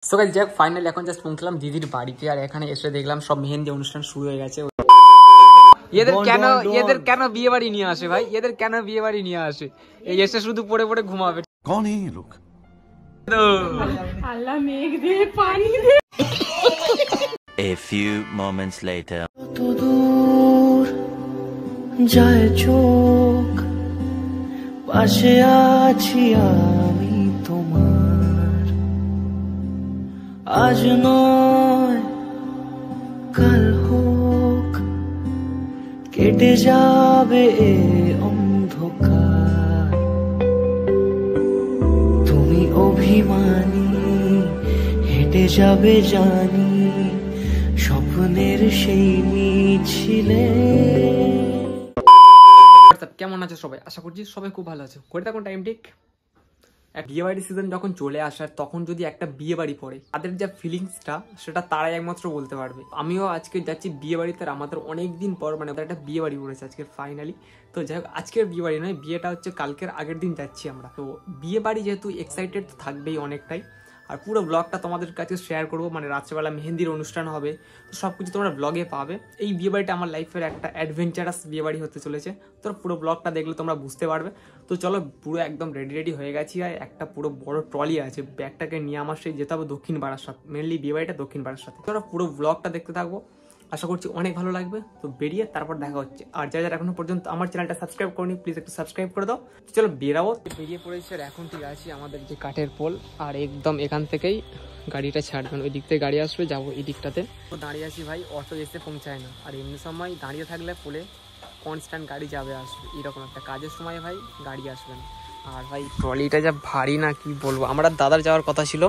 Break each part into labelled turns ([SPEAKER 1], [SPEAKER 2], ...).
[SPEAKER 1] So guys যাক finally এখন just পৌঁছলাম দিদির বাড়িতে আর এখানে এসে দেখলাম সব মেহেন্দি অনুষ্ঠান শুরু হয়ে গেছে। এদের কেন বিয়ে বাড়ি নিয়ে আসে ভাই? এদের কেন বিয়ে বাড়ি নিয়ে আসে? এই এসে শুধু পড়ে পড়ে ঘুমাবে।
[SPEAKER 2] कौन है ये लोग?
[SPEAKER 3] আল্লাহ মেঘ দে পানি দে।
[SPEAKER 4] A few moments later.
[SPEAKER 5] তো দূর যায় চোখ, পাশে আছি আমি তোমার, আজ নয় কাল হোক কেটে যাবে এ অন্ধকার। তুমি অভিমানী হেঁটে যাবে জানি স্বপ্নের সেই মিছিলে।
[SPEAKER 1] কেমন আছো সবাই? আশা করছি সবাই খুব ভালো আছো। করে থাকুন টাইম ঠিক। এক বিয়ে বাড়ির সিজন যখন চলে আসে তখন যদি একটা বিয়ে বাড়ি পড়ে তাদের যা ফিলিংসটা সেটা তারাই একমাত্র বলতে পারবে। আমিও আজকে যাচ্ছি বিয়ে বাড়িতে, আমাদের অনেকদিন পর মানে একটা বিয়ে বাড়ি পড়েছে আজকে ফাইনালি। তো যাই হোক আজকের বিয়ে বাড়ি নয়, বিয়েটা হচ্ছে কালকের আগের দিন যাচ্ছি আমরা। তো বিয়ে বাড়ি যেহেতু এক্সাইটেড থাকবেই অনেকটাই, আর পুরো ব্লগটা তোমাদের কাছে শেয়ার করবো। মানে রাত্রেবেলা মেহেন্দির অনুষ্ঠান হবে, তো সব কিছু তোমরা ব্লগে পাবে। এই বিয়ে বাড়িটা আমার লাইফের একটা অ্যাডভেঞ্চারাস বিয়ে বাড়ি হতে চলেছে, তো পুরো ব্লগটা দেখলে তোমরা বুঝতে পারবে। তো চলো পুরো একদম রেডি হয়ে গেছি, আর একটা পুরো বড় ট্রলি আছে, ব্যাগটাকে নিয়ে আমার সেই যেতে হবে দক্ষিণ বারাসাত। মেনলি বিয়ে বাড়িটা দক্ষিণ বারাসাতে। তোমরা পুরো ব্লগটা দেখতে থাকবো, আশা করছি অনেক ভালো লাগবে। তো বেরিয়ে তারপর দেখা হচ্ছে। আর যারা এখনো পর্যন্ত আমার চ্যানেলটা সাবস্ক্রাইব করনি প্লিজ একটু সাবস্ক্রাইব করে দাও। চলো বেরাবো। বেরিয়ে পড়েছে আর এখন ঠিক আছে আমাদের যে কাঠের পোল, আর একদম এখান থেকেই গাড়িটা ছাড়বেন, ওই দিক থেকে গাড়ি আসবে, যাবো এই দিকটাতে। তো দাঁড়িয়ে আছি ভাই, অটো এসে পৌঁছায় না। আর এমনি সময় দাঁড়িয়ে থাকলে পোলে কনস্ট্যান্ট গাড়ি যাবে আসবে, এরকম একটা কাজের সময় ভাই গাড়ি আসবে না। আর ভাই ট্রলিটা যা ভারী না কি বলবো। আমরা দাদার যাওয়ার কথা ছিল,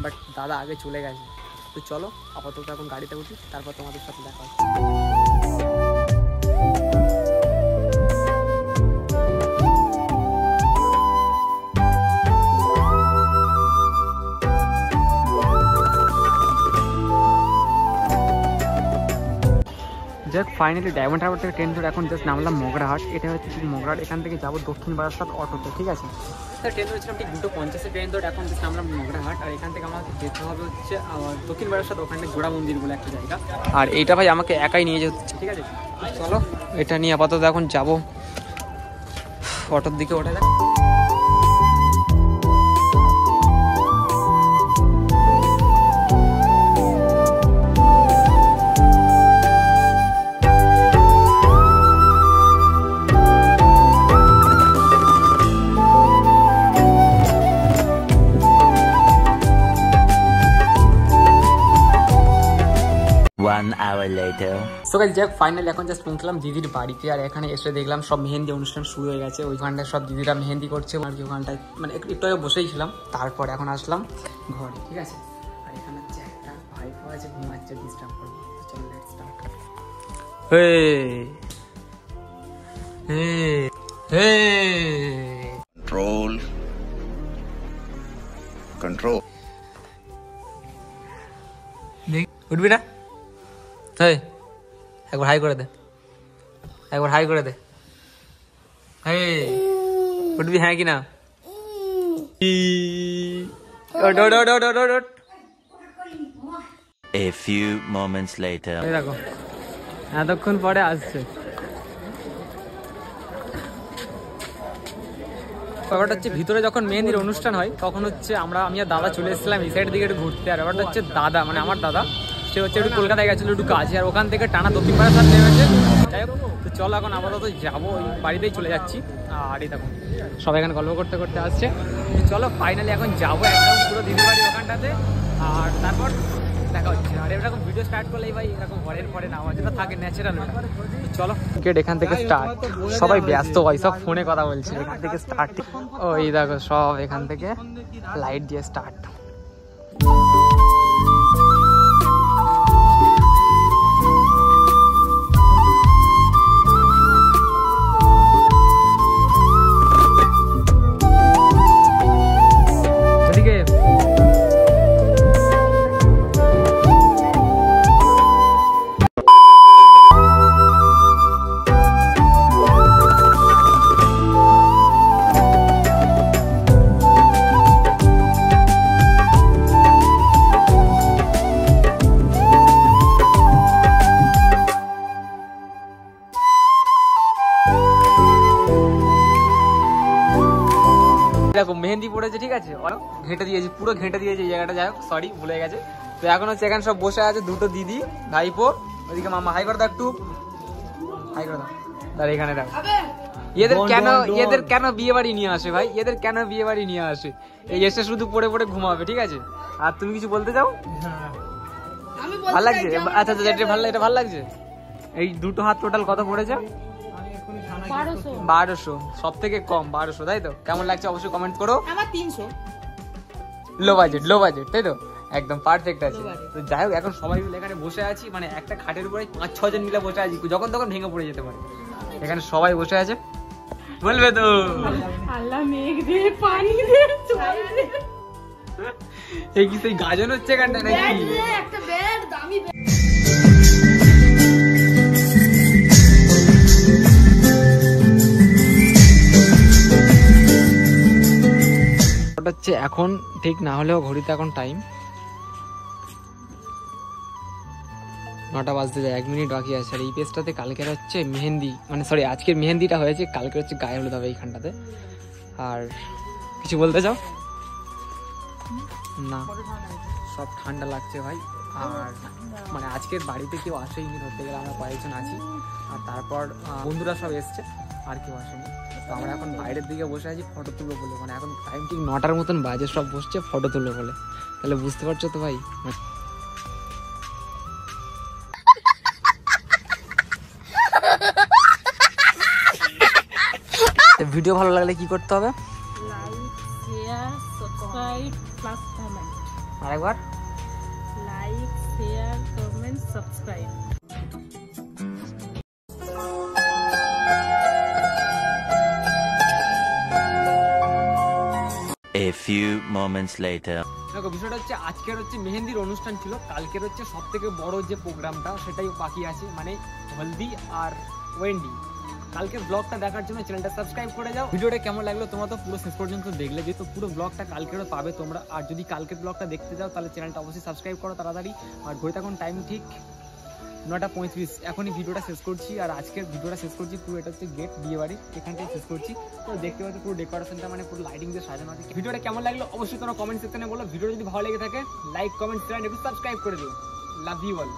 [SPEAKER 1] বাট দাদা আগে চলে গেছে। তো চলো আপাতত এখন গাড়িতে উঠি, তারপর তোমাদের সাথে দেখা হচ্ছে। যাক ফাইনালি ডায়মন্ড হারবার থেকে ট্রেন ধরে এখন জাস্ট নামলাম মগরাহাট। এটা হচ্ছে ঠিক মগরাহাট, এখান থেকে যাবো দক্ষিণ বারাসাত অটোতে, ঠিক আছে। স্যার ট্রেন ধরেছিলাম ঠিক 2:50 ট্রেন ধরে এখন জাস্ট নামলাম মগরাহাট। আর এখান থেকে আমাকে যেতে হবে হচ্ছে দক্ষিণ বারাসাত, ওখানে জোড়া মন্দির বলে একটা জায়গা। আর এইটা ভাই আমাকে একাই নিয়ে যেতে হচ্ছে, ঠিক আছে। চলো এটা নিয়ে আপাতত এখন যাবো অটোর দিকে, ওঠা যাক।
[SPEAKER 4] One hour later.
[SPEAKER 1] So guys যাক ফাইনালি এখন জাস্ট পৌঁছলাম দিদির বাড়িতে, আর এখানে এসে দেখলাম সব মেহেন্দি অনুষ্ঠান শুরু হয়ে গেছে। ওইখানটায় সব দিদিরা মেহেন্দি করছে, আর কি ওখানটায় মানে একটু আগে বসেই ছিলাম। তারপর এখন আসলাম ঘরে, ঠিক আছে। আর এখানে হচ্ছে একটা ভাইপো আছে, ঘুমাচ্ছে, ডিস্টার্ব করবো। চলো লেটস স্টার্ট।
[SPEAKER 2] कंट्रोल
[SPEAKER 1] দেখ উঠবি না? একবার হাই করে দে, একবার হাই করে দে। উঠবি হ্যাঁ কি না?
[SPEAKER 4] A few moments later.
[SPEAKER 1] দেখো এতক্ষণ পরে আসছে। ব্যাপারটা হচ্ছে ভিতরে যখন মেহেন্দির অনুষ্ঠান হয় তখন হচ্ছে আমি আর দাদা চলে এসেছিলাম এই সাইড দিকে একটু ঘুরতে। আর ব্যাপারটা হচ্ছে দাদা মানে আমার দাদা, সে হচ্ছে একটু কলকাতায় গেছিলো একটু কাজে, আর ওখান থেকে টানা দক্ষিণ বারাসাত নেমেছে। যাই হোক তো চলো এখন আপাতত যাবো, ওই বাড়িতেই চলে যাচ্ছি। আর এই দেখো সবাই এখানে গল্প করতে করতে আসছে। চলো ফাইনালি এখন যাবো একদম পুরো দিদির বাড়ি ওখানটাতে, আর তারপর দেখা হচ্ছে। আর এরকম ভিডিও স্টার্ট করলেই ভাই এরকম ঘরের পরে না যেটা থাকে ন্যাচারাল। চলো গেট এখান থেকে স্টার্ট, সবাই ব্যস্ত ভাই, সব ফোনে কথা বলছে। এখান থেকে স্টার্ট, ওই দেখো সব এখান থেকে লাইট দিয়ে স্টার্ট। মেহেন্দি পড়েছে, ঠিক আছে, ঘেঁটে দিয়েছি, পুরো ঘেঁটে দিয়েছে এই জায়গাটা। যাই হোক, সরি, ভুলে গেছে। তো এখন হচ্ছে এখানে সব বসে আছে, দুটো দিদি, ভাইপো, ওইদিকে মামা। হাই করে দাও একটু, হাই করে দাও। তার এখানে দাও। এদের কেন বিয়ে বাড়ি নিয়ে আসে ভাই? এদের কেন বিয়ে বাড়ি নিয়ে আসে? এই এসে শুধু পড়ে পড়ে ঘুমাবে, ঠিক আছে? আর তুমি কিছু বলতে চাও? ভালো লাগছে? আচ্ছা আচ্ছা, এটা ভালো লাগছে। এই দুটো হাত টোটাল কত পড়েছে? 1200, সব থেকে কম 1200, তাই তো? কেমন লাগছে অবশ্যই কমেন্ট করো।
[SPEAKER 3] আমার 300।
[SPEAKER 1] লো বাজেট, তাই তো? একদম পারফেক্ট আছে। তো যাই হোক, এখন সবাই মিলে এখানে বসে আছি, মানে একটা খাটের উপরে 5-6 জন মিলে বসে আছি, যখন তখন ভেঙে পড়ে যেতে পারে। এখানে সবাই বসে আছে, বলবে তো
[SPEAKER 3] আল্লাহ মেঘ দে, পানি দে, জল দে।
[SPEAKER 1] এই কি সেই গাজন হচ্ছে এখানটা নাকি?
[SPEAKER 3] একটা ব্যাগ, দামি ব্যাগ।
[SPEAKER 1] ওটা হচ্ছে এখন ঠিক না হলেও ঘড়িতে এখন টাইম 9টা বাজতে যায়, 1 মিনিট বাকি আছে। আর এই পেজটাতে কালকের হচ্ছে মেহেন্দি, মানে সরি, আজকের মেহেন্দিটা হয়েছে, কালকে হচ্ছে গায়ে হলুদ হবে এইখানটাতে। আর কিছু বলতে চাও? না, সব ঠান্ডা লাগছে ভাই। আর মানে আজকের বাড়িতে কেউ আসেনি, ধরতে গেলে আমরা কয়েকজন আছি, আর তারপর বন্ধুরা সব এসছে, আর কেউ আসেনি। তো আমরা এখন বাইরের দিকে বসে আছি ফটো তুলবো বলে, মানে এখন টাইম ঠিক 9টার মতন বাজে, সব বসছে ফটো তুলবো বলে। তাহলে বুঝতে পারছো তো ভাই। ভিডিও ভালো লাগলে কি করতে হবে?
[SPEAKER 3] Like, share, subscribe plus comment.
[SPEAKER 1] আরেকবার
[SPEAKER 3] like, share, comment, subscribe.
[SPEAKER 4] A few moments later.
[SPEAKER 1] দেখো, বিষয়টা হচ্ছে আজকের হচ্ছে মেহেন্দির অনুষ্ঠান ছিল, কালকের হচ্ছে সব থেকে বড় যে প্রোগ্রামটা সেটাই বাকি আছে, মানে হলদি আর ওয়েন্ডি। কালকের ব্লগটা দেখার জন্য চ্যানেলটা সাবস্ক্রাইব করে যাও। ভিডিওটা কেমন লাগলো তোমরা তো পুরো শেষ পর্যন্ত দেখলে, যেহেতু পুরো ব্লগটা কালকেরও পাবে তোমরা। আর যদি কালকের ব্লগটা দেখতে যাও তাহলে চ্যানেলটা অবশ্যই সাবস্ক্রাইব করো তাড়াতাড়ি। আর ঘড়িতে এখন টাইম ঠিক 9:35, এখনই ভিডিওটা শেষ করছি। আর আজকের ভিডিওটা শেষ করছি পুরো, এটা হচ্ছে গেট বিয়ে বাড়ি, এখানটাই শেষ করছি। তো দেখতে পাচ্ছি পুরো ডেকোরেশনটা, মানে পুরো লাইটিং দিয়ে সাজানো আছে। ভিডিওটা কেমন লাগলো অবশ্যই তোমরা কমেন্ট সেকশনে বলো। ভিডিও যদি ভালো লেগে থাকে লাইক, কমেন্ট, শেয়ার, একটু সাবস্ক্রাইব করে দিও। Love you all.